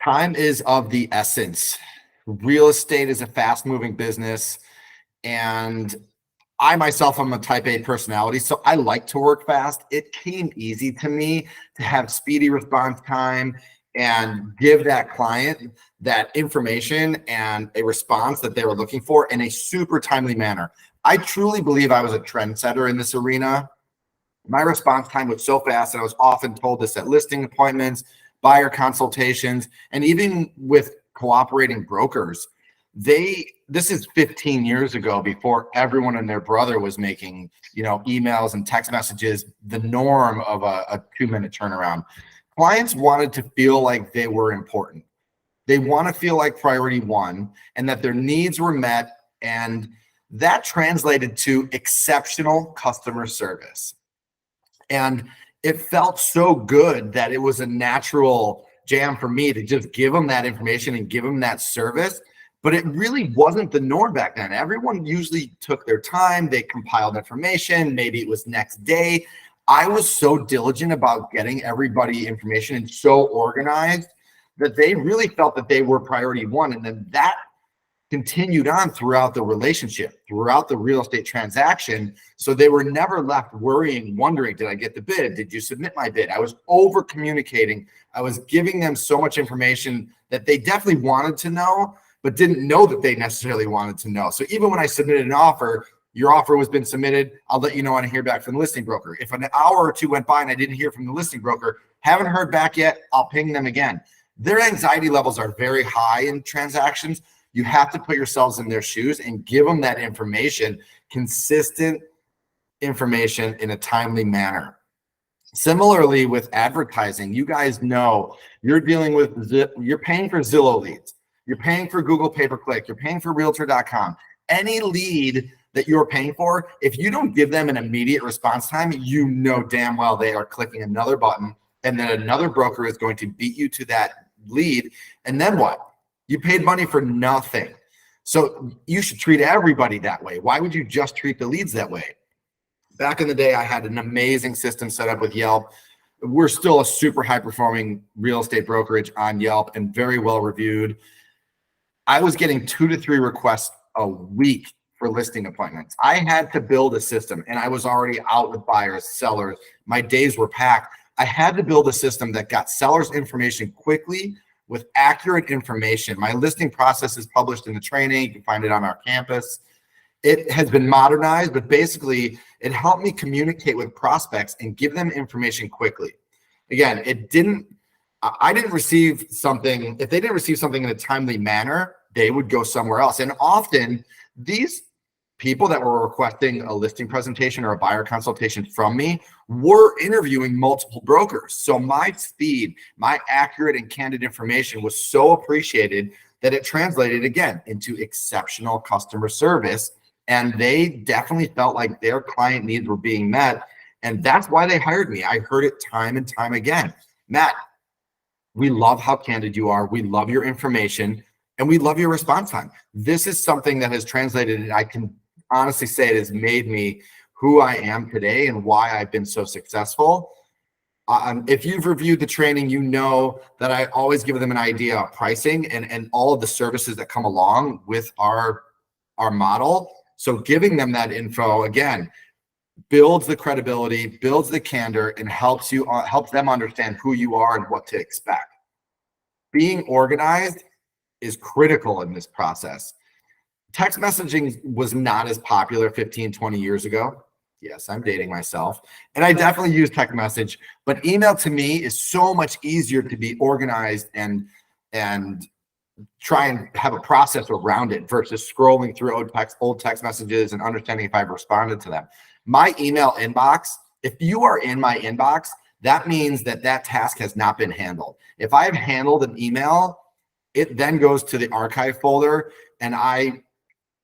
Time is of the essence. Real estate is a fast-moving business, and I myself am a type A personality, so I like to work fast. It came easy to me to have speedy response time and give that client that information and a response that they were looking for in a super timely manner. I truly believe I was a trendsetter in this arena. My response time was so fast, and I was often told this at listing appointments, buyer consultations, and even with cooperating brokers. This is 15 years ago, before everyone and their brother was making, emails and text messages the norm of a 2-minute turnaround. Clients wanted to feel like they were important. They want to feel like priority one and that their needs were met, and that translated to exceptional customer service. And it felt so good that it was a natural jam for me to just give them that information and give them that service. But it really wasn't the norm back then. Everyone usually took their time. They compiled information. Maybe it was next day. I was so diligent about getting everybody information and so organized that they really felt that they were priority one. And then that continued on throughout the relationship, throughout the real estate transaction. So they were never left worrying, wondering, did I get the bid? Did you submit my bid? I was over communicating. I was giving them so much information that they definitely wanted to know, but didn't know that they necessarily wanted to know. So even when I submitted an offer, your offer has been submitted, I'll let you know when I hear back from the listing broker. If an hour or two went by and I didn't hear from the listing broker, haven't heard back yet, I'll ping them again. Their anxiety levels are very high in transactions. You have to put yourselves in their shoes and give them that information, consistent information in a timely manner. Similarly with advertising, you guys know you're dealing with, you're paying for Zillow leads. You're paying for Google pay-per-click. You're paying for Realtor.com. Any lead that you're paying for, if you don't give them an immediate response time, you know damn well they are clicking another button, and then another broker is going to beat you to that lead. And then what? You paid money for nothing. So you should treat everybody that way. Why would you just treat the leads that way? Back in the day, I had an amazing system set up with Yelp. We're still a super high performing real estate brokerage on Yelp and very well reviewed. I was getting 2 to 3 requests a week for listing appointments. I had to build a system, and I was already out with buyers, sellers. My days were packed. I had to build a system that got sellers information quickly with accurate information. My listing process is published in the training. You can find it on our campus. It has been modernized, but basically it helped me communicate with prospects and give them information quickly. Again, I didn't receive something. If they didn't receive something in a timely manner, they would go somewhere else. And often these people that were requesting a listing presentation or a buyer consultation from me were interviewing multiple brokers. So my speed, my accurate and candid information was so appreciated that it translated again into exceptional customer service. And they definitely felt like their client needs were being met. And that's why they hired me. I heard it time and time again. Matt, we love how candid you are. We love your information, and we love your response time. This is something that has translated, and I can honestly say it has made me who I am today and why I've been so successful. If you've reviewed the training, you know that I always give them an idea of pricing and all of the services that come along with our model. So giving them that info, again, builds the credibility, builds the candor, and helps them understand who you are and what to expect. Being organized is critical in this process. Text messaging was not as popular 15, 20 years ago. Yes, I'm dating myself. And I definitely use text message, but email to me is so much easier to be organized and try and have a process around it versus scrolling through old text messages and understanding if I've responded to them. My email inbox, if you are in my inbox, that means that task has not been handled. If I've handled an email, it then goes to the archive folder, and I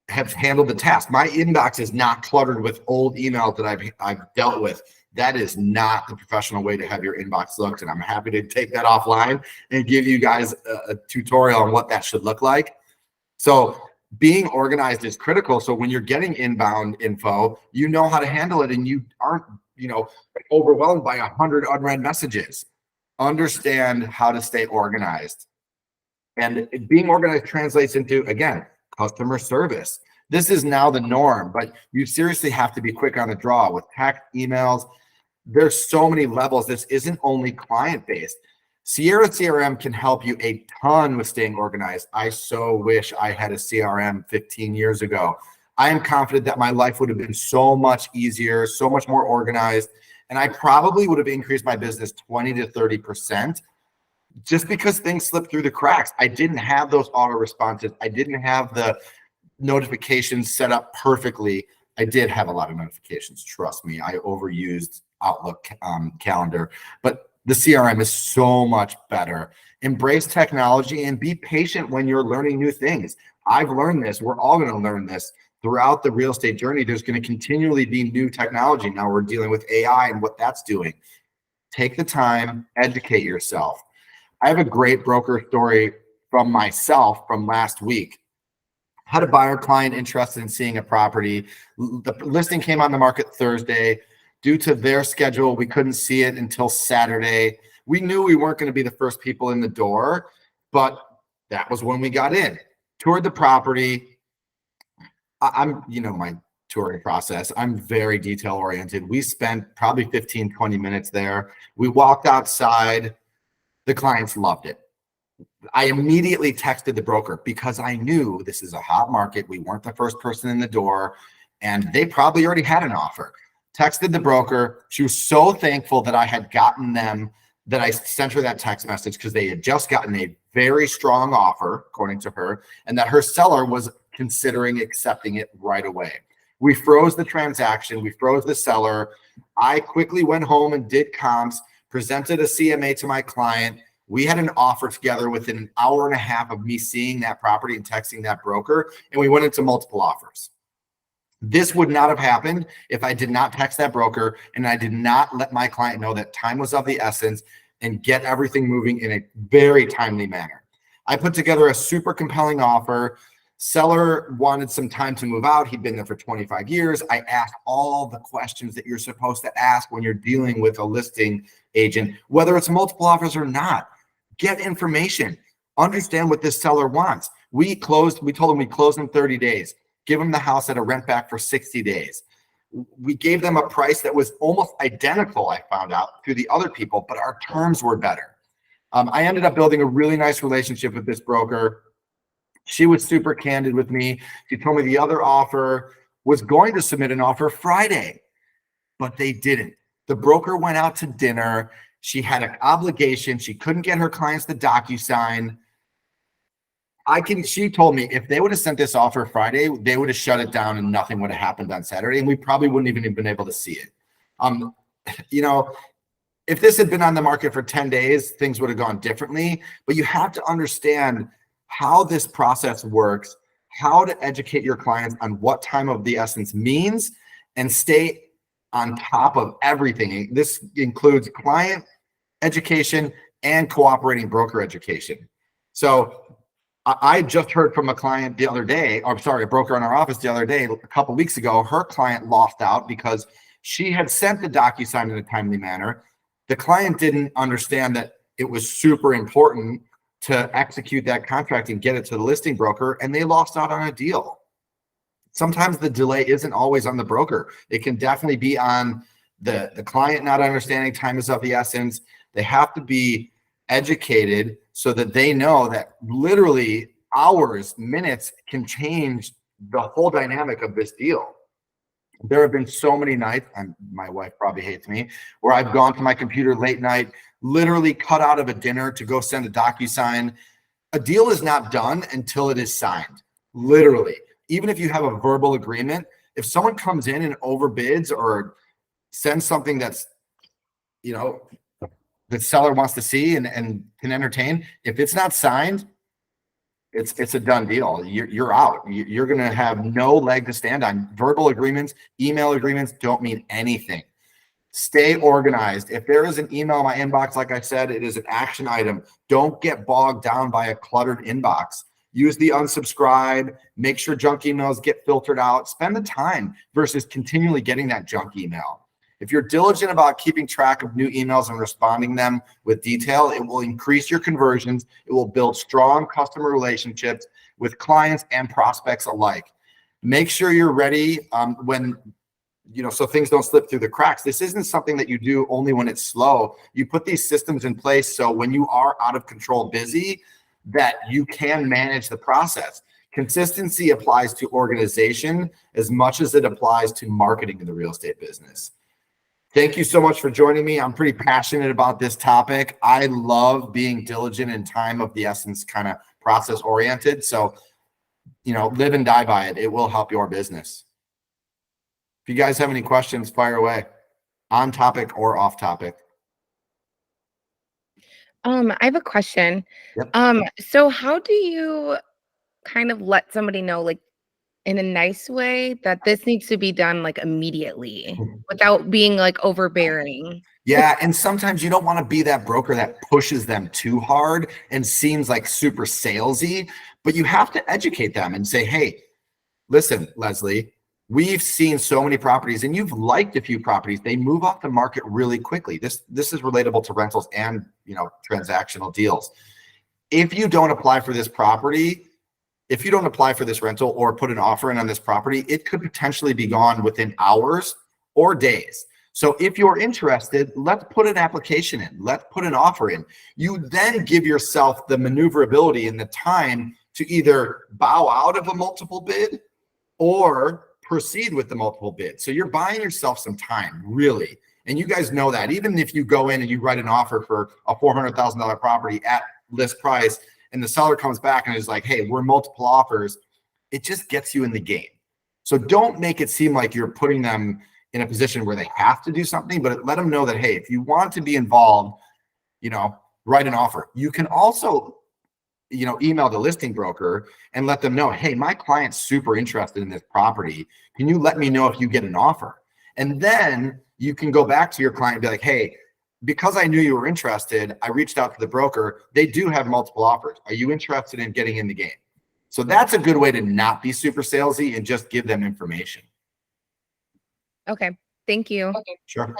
have handled the task. My inbox is not cluttered with old emails that I've dealt with. That is not the professional way to have your inbox looked. And I'm happy to take that offline and give you guys a tutorial on what that should look like. So being organized is critical. So when you're getting inbound info, you know how to handle it, and you aren't, overwhelmed by 100 unread messages. Understand how to stay organized. And being organized translates into, again, customer service. This is now the norm, but you seriously have to be quick on the draw with text, emails. There's so many levels. This isn't only client-based. Sierra CRM can help you a ton with staying organized. I so wish I had a CRM 15 years ago. I am confident that my life would have been so much easier, so much more organized, and I probably would have increased my business 20 to 30% just because things slipped through the cracks. I didn't have those auto responses. I didn't have the notifications set up perfectly. I did have a lot of notifications. Trust me, I overused Outlook calendar, but the CRM is so much better. Embrace technology and be patient when you're learning new things. I've learned this. We're all going to learn this throughout the real estate journey. There's going to continually be new technology. Now we're dealing with AI and what that's doing. Take the time, educate yourself. I have a great broker story from myself from last week. Had a buyer client interested in seeing a property. The listing came on the market Thursday. Due to their schedule, we couldn't see it until Saturday. We knew we weren't going to be the first people in the door, but that was when we got in. Toured the property. I'm, my touring process, I'm very detail oriented. We spent probably 15, 20 minutes there. We walked outside. The clients loved it. I immediately texted the broker because I knew this is a hot market. We weren't the first person in the door, and they probably already had an offer. Texted the broker. She was so thankful that I had gotten them, that I sent her that text message because they had just gotten a very strong offer, according to her, and that her seller was considering accepting it right away. We froze the transaction. We froze the seller. I quickly went home and did comps, presented a CMA to my client. We had an offer together within an hour and a half of me seeing that property and texting that broker, and we went into multiple offers. This would not have happened if I did not text that broker and I did not let my client know that time was of the essence and get everything moving in a very timely manner. I put together a super compelling offer. Seller wanted some time to move out. He'd been there for 25 years. I asked all the questions that you're supposed to ask when you're dealing with a listing agent, whether it's multiple offers or not. Get information. Understand what this seller wants. We told him we closed in 30 days. Give them the house at a rent back for 60 days. We gave them a price that was almost identical, I found out, to the other people, but our terms were better. I ended up building a really nice relationship with this broker. She was super candid with me. She told me the other offer was going to submit an offer Friday, but they didn't. The broker went out to dinner. She had an obligation. She couldn't get her clients the DocuSign. She told me if they would have sent this offer Friday, they would have shut it down and nothing would have happened on Saturday. And we probably wouldn't even have been able to see it. If this had been on the market for 10 days, things would have gone differently, but you have to understand how this process works, how to educate your clients on what time of the essence means, and stay on top of everything. This includes client education and cooperating broker education. So I just heard from a client the other day, a broker in our office the other day, a couple of weeks ago. Her client lost out because she had sent the DocuSign in a timely manner. The client didn't understand that it was super important to execute that contract and get it to the listing broker, and they lost out on a deal. Sometimes the delay isn't always on the broker. It can definitely be on the client not understanding time is of the essence. They have to be educated so that they know that literally hours, minutes can change the whole dynamic of this deal. There have been so many nights, and my wife probably hates me, where I've gone to my computer late night, literally cut out of a dinner to go send a DocuSign. A deal is not done until it is signed, literally. Even if you have a verbal agreement, if someone comes in and overbids or sends something that's, the seller wants to see and can entertain, if it's not signed, it's a done deal. You're out. You're going to have no leg to stand on. Verbal agreements, email agreements don't mean anything. Stay organized. If there is an email in my inbox, like I said, it is an action item. Don't get bogged down by a cluttered inbox. Use the unsubscribe. Make sure junk emails get filtered out. Spend the time versus continually getting that junk email. If you're diligent about keeping track of new emails and responding them with detail, it will increase your conversions. It will build strong customer relationships with clients and prospects alike. Make sure you're ready when, so things don't slip through the cracks. This isn't something that you do only when it's slow. You put these systems in place so when you are out of control busy, that you can manage the process. Consistency applies to organization as much as it applies to marketing in the real estate business. Thank you so much for joining me. I'm pretty passionate about this topic. I love being diligent and time of the essence, kind of process oriented. So, live and die by it. It will help your business. If you guys have any questions, fire away, on topic or off topic. I have a question. Yep. So how do you kind of let somebody know, like in a nice way, that this needs to be done like immediately without being like overbearing? Yeah, and sometimes you don't want to be that broker that pushes them too hard and seems like super salesy, but you have to educate them and say, hey, listen, Leslie, we've seen so many properties and you've liked a few properties. They move off the market really quickly. This is relatable to rentals and, transactional deals. If you don't apply for this property, if you don't apply for this rental or put an offer in on this property, it could potentially be gone within hours or days. So if you're interested, let's put an application in, let's put an offer in. You then give yourself the maneuverability and the time to either bow out of a multiple bid or proceed with the multiple bid. So you're buying yourself some time, really. And you guys know that. Even if you go in and you write an offer for a $400,000 property at list price, and the seller comes back and is like, hey, we're multiple offers, it just gets you in the game. So don't make it seem like you're putting them in a position where they have to do something, but let them know that, hey, if you want to be involved, write an offer. You can also, email the listing broker and let them know, hey, my client's super interested in this property. Can you let me know if you get an offer? And then you can go back to your client and be like, hey, because I knew you were interested, I reached out to the broker. They do have multiple offers. Are you interested in getting in the game? So that's a good way to not be super salesy and just give them information. Okay. Thank you. Sure.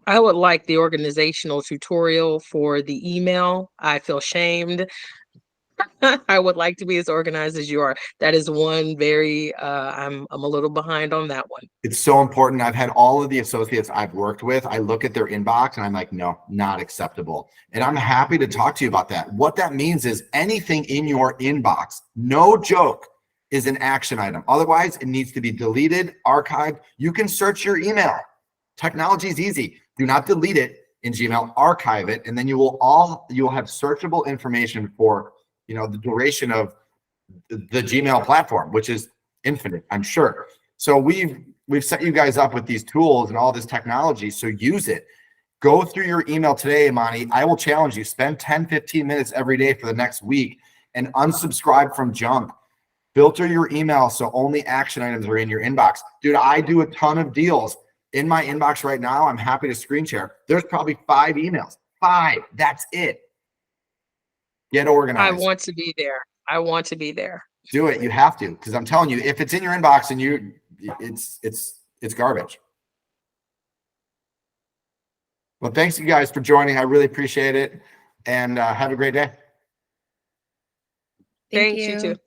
I would like the organizational tutorial for the email. I feel shamed. I would like to be as organized as you are. That is one very, I'm a little behind on that one. It's so important. I've had all of the associates I've worked with, I look at their inbox and I'm like, no, not acceptable. And I'm happy to talk to you about that. What that means is anything in your inbox, no joke, is an action item. Otherwise, it needs to be deleted, archived. You can search your email. Technology is easy. Do not delete it in Gmail, archive it, and then you will have searchable information for the duration of the Gmail platform, which is infinite, I'm sure. So we've set you guys up with these tools and all this technology, so use it. Go through your email today, Imani. I will challenge you, spend 10-15 minutes every day for the next week and unsubscribe from junk. Filter your email so only action items are in your inbox. Dude, I do a ton of deals in my inbox right now. I'm happy to screen share. There's probably 5 emails. 5, that's it. Get organized. I want to be there. I want to be there. Do it. You have to, because I'm telling you, if it's in your inbox and it's garbage. Well, thanks you guys for joining. I really appreciate it, and have a great day. Thank Thanks, you too.